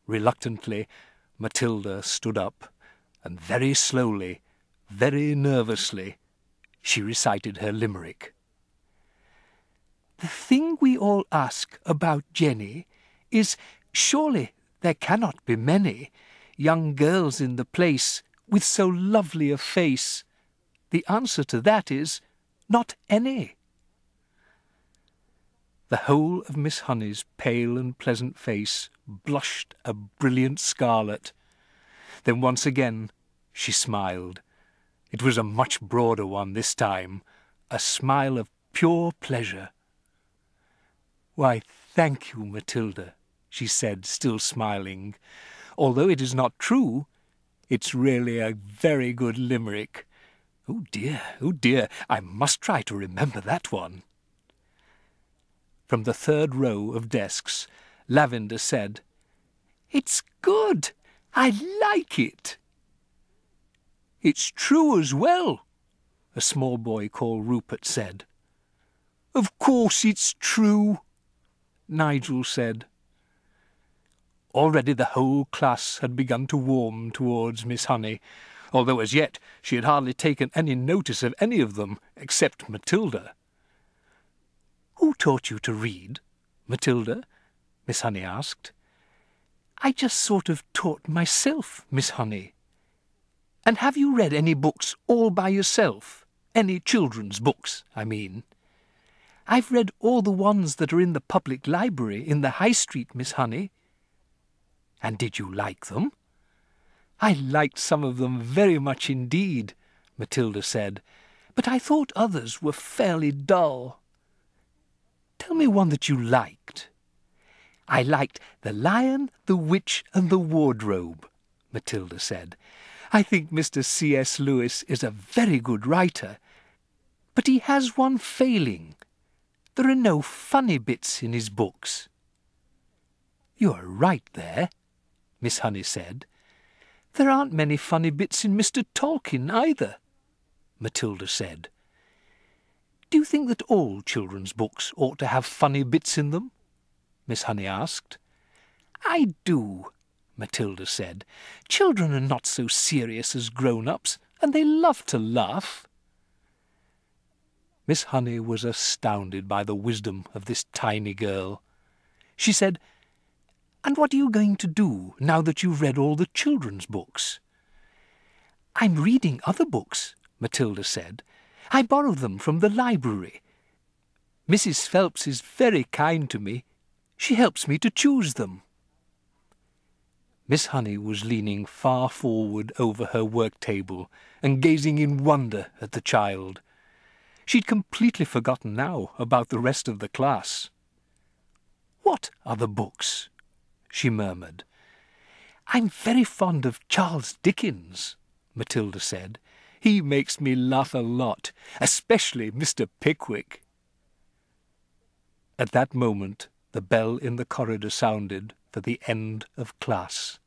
Reluctantly, Matilda stood up, and very slowly, very nervously, she recited her limerick. The thing we all ask about Jenny is, surely there cannot be many young girls in the place with so lovely a face. The answer to that is, not any. The whole of Miss Honey's pale and pleasant face blushed a brilliant scarlet. Then once again she smiled. It was a much broader one this time, a smile of pure pleasure. "Why, thank you, Matilda," she said, still smiling. "Although it is not true, it's really a very good limerick. Oh dear, I must try to remember that one." From the third row of desks, Lavender said, "It's good. I like it." "It's true as well," a small boy called Rupert said. "Of course it's true," Nigel said. Already the whole class had begun to warm towards Miss Honey, although as yet she had hardly taken any notice of any of them except Matilda. "Who taught you to read, Matilda?" Miss Honey asked. "I just sort of taught myself, Miss Honey." "And have you read any books all by yourself? Any children's books, I mean?" "I've read all the ones that are in the public library in the High Street, Miss Honey." "And did you like them?" "I liked some of them very much indeed," Matilda said, "but I thought others were fairly dull." "Tell me one that you liked." "I liked The Lion, the Witch, and the Wardrobe," Matilda said. "I think Mr. C.S. Lewis is a very good writer, but he has one failing. There are no funny bits in his books." "You are right there," Miss Honey said. "There aren't many funny bits in Mr. Tolkien either," Matilda said. "Do you think that all children's books ought to have funny bits in them?" Miss Honey asked. "I do," Matilda said. "Children are not so serious as grown-ups, and they love to laugh." Miss Honey was astounded by the wisdom of this tiny girl. She said, "And what are you going to do now that you've read all the children's books?" "I'm reading other books," Matilda said. "I borrowed them from the library. Mrs. Phelps is very kind to me. She helps me to choose them." Miss Honey was leaning far forward over her work-table and gazing in wonder at the child. She'd completely forgotten now about the rest of the class. "What other books?" she murmured. "I'm very fond of Charles Dickens," Matilda said. "He makes me laugh a lot, especially Mr. Pickwick." At that moment the bell in the corridor sounded for the end of class.